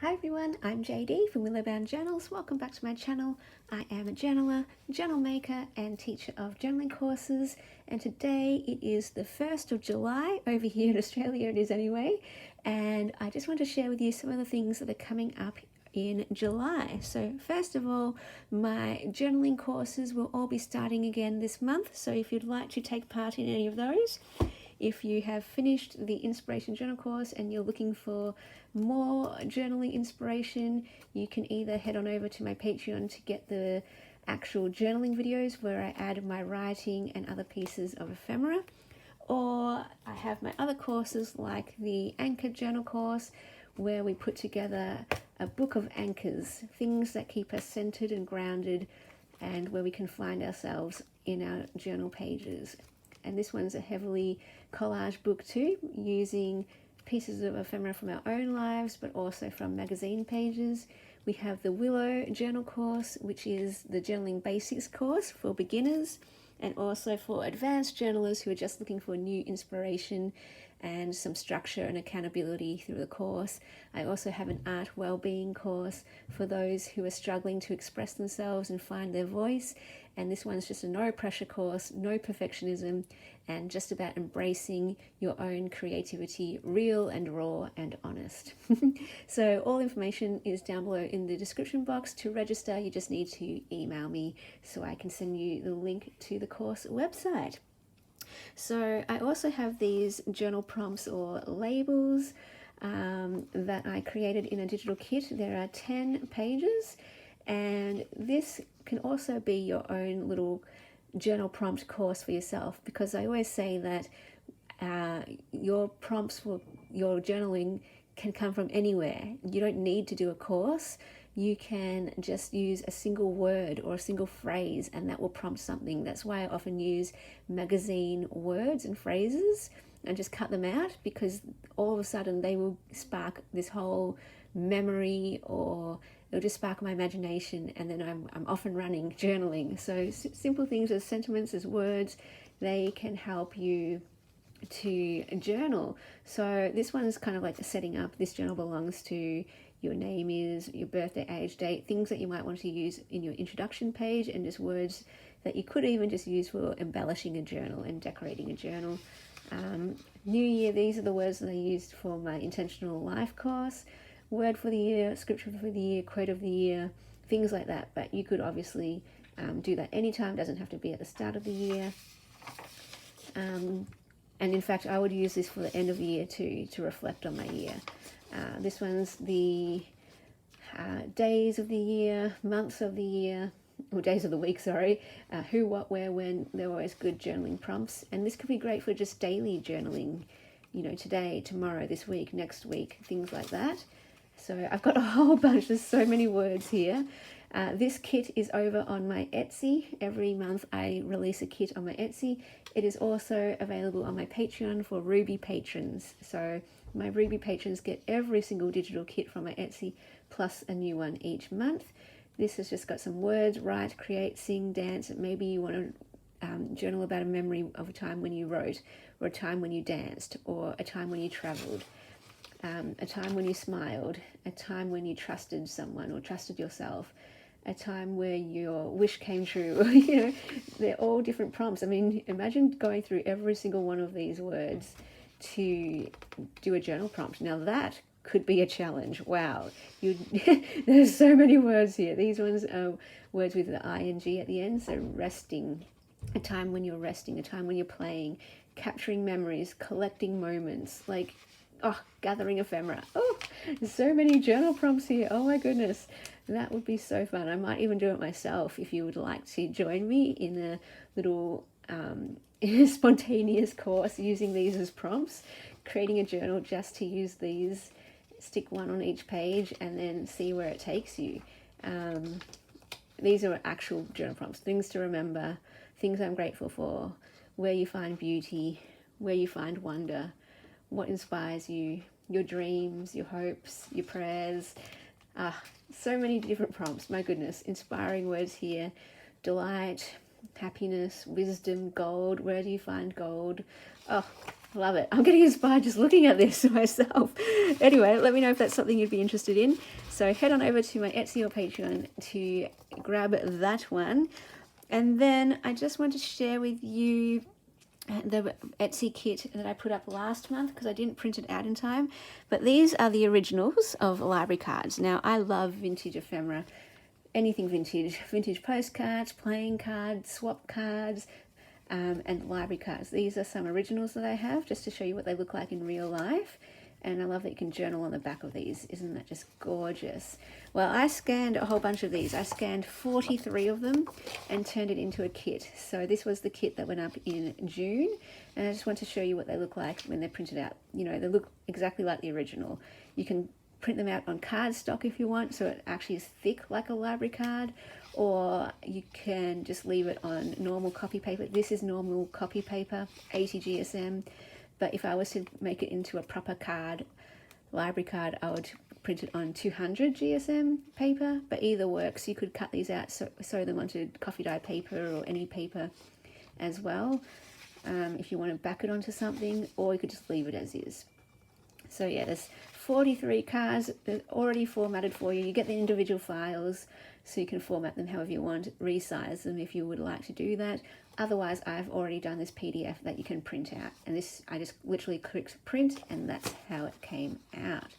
Hi everyone, I'm JD from Willowbound Journals. Welcome back to my channel. I am a journaler, journal maker and teacher of journaling courses, and today it is the 1st of July, over here in Australia it is anyway, and I just want to share with you some of the things that are coming up in July. So first of all, my journaling courses will all be starting again this month, so if you'd like to take part in any of those, if you have finished the Inspiration Journal course and you're looking for more journaling inspiration, you can either head on over to my Patreon to get the actual journaling videos where I add my writing and other pieces of ephemera, or I have my other courses like the Anchor Journal course where we put together a book of anchors, things that keep us centered and grounded, and where we can find ourselves in our journal pages. And this one's a heavily collage book too, using pieces of ephemera from our own lives, but also from magazine pages. We have the Willow Journal course, which is the Journaling Basics course for beginners, and also for advanced journalers who are just looking for new inspiration and some structure and accountability through the course. I also have an art well-being course for those who are struggling to express themselves and find their voice, and this one's just a no pressure course, no perfectionism, and just about embracing your own creativity, real and raw and honest. So all information is down below in the description box. To register, you just need to email me so I can send you the link to the course website. So I also have these journal prompts or labels that I created in a digital kit. There are 10 pages, and this can also be your own little journal prompt course for yourself, because I always say that your prompts for your journaling can come from anywhere. You don't need to do a course. You can just use a single word or a single phrase and that will prompt something. That's why I often use magazine words and phrases and just cut them out, because all of a sudden they will spark this whole memory, or it'll just spark my imagination, and then I'm off and running journaling. So simple things as sentiments, as words, they can help you to journal. So this one is kind of like setting up. This journal belongs to your name, is your birthday, age, date, things that you might want to use in your introduction page, and just words that you could even just use for embellishing a journal and decorating a journal. New Year, these are the words that I used for my Intentional Life course. Word for the year, scripture for the year, quote of the year, things like that. But you could obviously do that anytime, doesn't have to be at the start of the year. And in fact, I would use this for the end of the year too, to reflect on my year. This one's the days of the year, months of the year, or days of the week, sorry, who, what, where, when. They're always good journaling prompts, and this could be great for just daily journaling, you know, today, tomorrow, this week, next week, things like that. So I've got a whole bunch, there's so many words here. This kit is over on my Etsy. Every month I release a kit on my Etsy. It is also available on my Patreon for Ruby patrons. So my Ruby patrons get every single digital kit from my Etsy, plus a new one each month. This has just got some words: write, create, sing, dance. Maybe you want to journal about a memory of a time when you wrote, or a time when you danced, or a time when you traveled, a time when you smiled, a time when you trusted someone or trusted yourself, a time where your wish came true. You know, they're all different prompts. I mean, imagine going through every single one of these words to do a journal prompt. Now that could be a challenge. Wow, there's so many words here. These ones are words with the ing at the end. So resting, a time when you're resting, a time when you're playing, capturing memories, collecting moments, like, oh, gathering ephemera. Oh, there's so many journal prompts here. Oh my goodness, that would be so fun. I might even do it myself if you would like to join me in a little spontaneous course using these as prompts, creating a journal just to use these, stick one on each page and then see where it takes you. These are actual journal prompts, things to remember, things I'm grateful for, where you find beauty, where you find wonder, what inspires you, your dreams, your hopes, your prayers. So many different prompts, my goodness. Inspiring words here: delight, happiness, wisdom, gold. Where do you find gold? Oh Love it. I'm getting inspired just looking at this myself. Anyway, let me know if that's something you'd be interested in. So head on over to my Etsy or Patreon to grab that one. And then I just want to share with you the Etsy kit that I put up last month because I didn't print it out in time. But these are the originals of library cards. Now, I love vintage ephemera. Anything vintage. Vintage postcards, playing cards, swap cards, and library cards. These are some originals that I have just to show you what they look like in real life. And I love that you can journal on the back of these. Isn't that just gorgeous? Well, I scanned a whole bunch of these. I scanned 43 of them and turned it into a kit. So this was the kit that went up in June. And I just want to show you what they look like when they're printed out. You know, they look exactly like the original. You can print them out on cardstock if you want, so it actually is thick like a library card, or you can just leave it on normal copy paper. This is normal copy paper, 80 GSM, but if I was to make it into a proper card, library card, I would print it on 200 GSM paper, but either works. You could cut these out, sew them onto coffee dye paper or any paper as well, if you want to back it onto something, or you could just leave it as is. So yeah, there's 43 cards. They're already formatted for you. You get the individual files, so you can format them however you want, resize them if you would like to do that. Otherwise, I've already done this PDF that you can print out. And this, I just literally clicked print, and that's how it came out.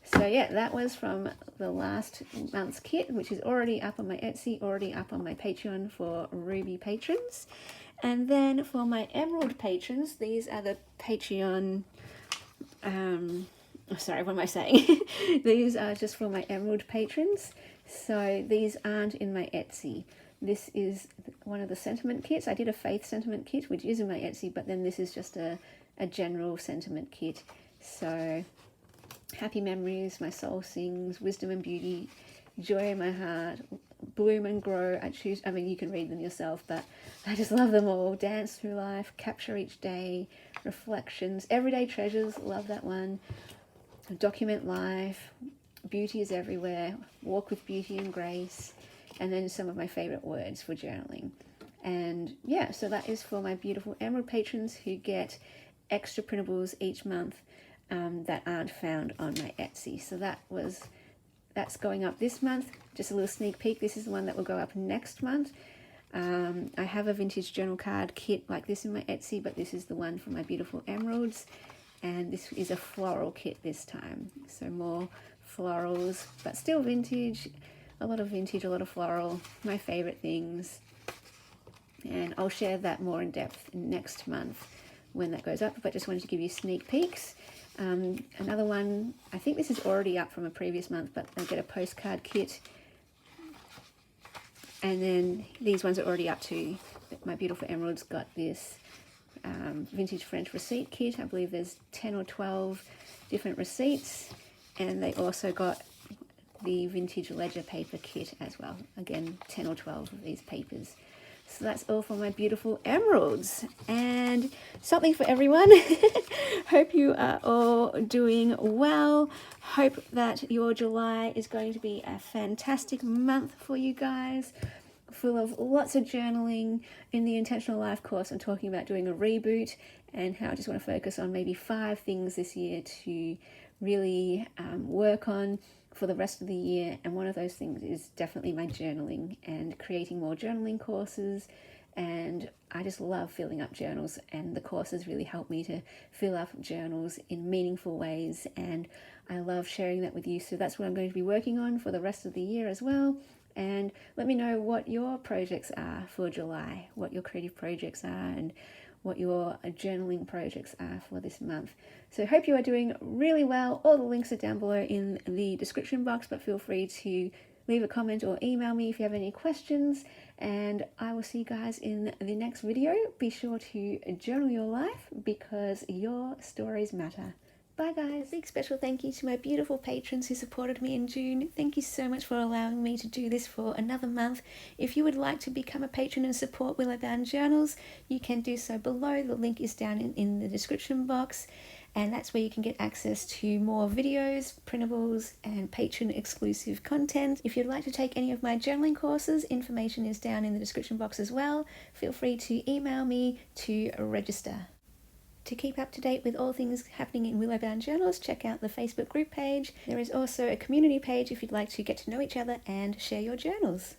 So yeah, that was from the last month's kit, which is already up on my Etsy, already up on my Patreon for Ruby patrons. And then for my Emerald patrons, these are the Patreon... sorry, what am I saying? These are just for my Emerald patrons. So these aren't in my Etsy. This is one of the sentiment kits. I did a faith sentiment kit, which is in my Etsy, but then this is just a general sentiment kit. So happy memories, my soul sings, wisdom and beauty, joy in my heart, bloom and grow. I mean, you can read them yourself, but I just love them all. Dance through life, capture each day, reflections, everyday treasures. Love that one. Document life, beauty is everywhere, walk with beauty and grace, and then some of my favorite words for journaling. And yeah, so that is for my beautiful Emerald patrons who get extra printables each month that aren't found on my Etsy. So that's going up this month. Just a little sneak peek. This is the one that will go up next month. I have a vintage journal card kit like this in my Etsy, but this is the one for my beautiful emeralds. And this is a floral kit this time. So more florals, but still vintage. A lot of vintage, a lot of floral. My favorite things. And I'll share that more in depth next month when that goes up. But just wanted to give you sneak peeks. Another one, I think this is already up from a previous month, but I get a postcard kit. And then these ones are already up too. My beautiful emeralds got this vintage French receipt kit. I believe there's 10 or 12 different receipts, and they also got the vintage ledger paper kit as well. Again, 10 or 12 of these papers. So that's all for my beautiful emeralds, and something for everyone. Hope you are all doing well. Hope that your July is going to be a fantastic month for you guys, full of lots of journaling. In the Intentional Life course, I'm talking about doing a reboot and how I just want to focus on maybe 5 things this year to really work on for the rest of the year. And one of those things is definitely my journaling and creating more journaling courses. And I just love filling up journals, and the courses really help me to fill up journals in meaningful ways, and I love sharing that with you. So that's what I'm going to be working on for the rest of the year as well. And let me know what your projects are for July, what your creative projects are, and what your journaling projects are for this month. So hope you are doing really well. All the links are down below in the description box, but feel free to leave a comment or email me if you have any questions, and I will see you guys in the next video. Be sure to journal your life because your stories matter. Bye guys. Big special thank you to my beautiful patrons who supported me in June. Thank you so much for allowing me to do this for another month. If you would like to become a patron and support Willow Bound Journals, you can do so below. The link is down in the description box, and that's where you can get access to more videos, printables, and patron exclusive content. If you'd like to take any of my journaling courses, information is down in the description box as well. Feel free to email me to register. To keep up to date with all things happening in Willowbound Journals, check out the Facebook group page. There is also a community page if you'd like to get to know each other and share your journals.